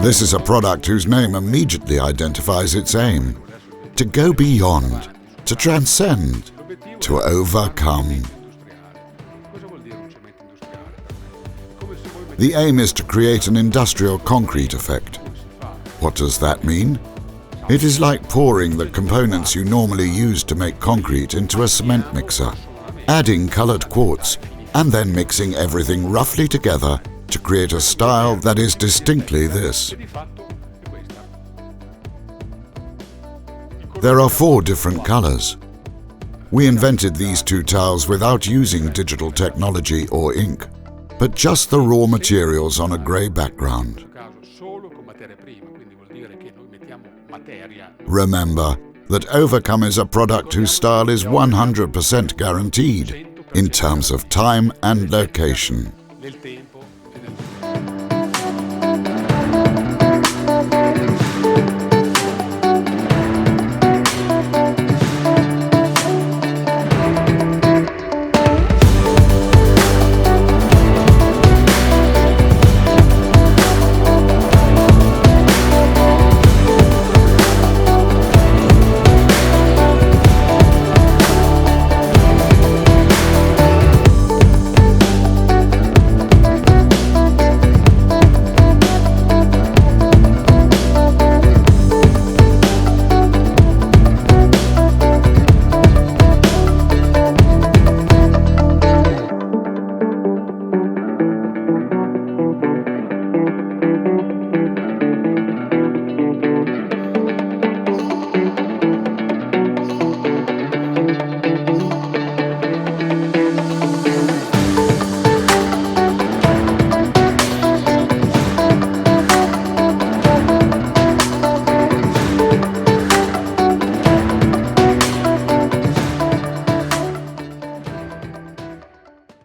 This is a product whose name immediately identifies its aim: to go beyond, to transcend, to overcome. The aim is to create an industrial concrete effect. What does that mean? It is like pouring the components you normally use to make concrete into a cement mixer, adding colored quartz, and then mixing everything roughly together to create a style that is distinctly this. There are 4 different colors. We invented these 2 tiles without using digital technology or ink, but just the raw materials on a gray background. Remember that Overcome is a product whose style is 100% guaranteed in terms of time and location.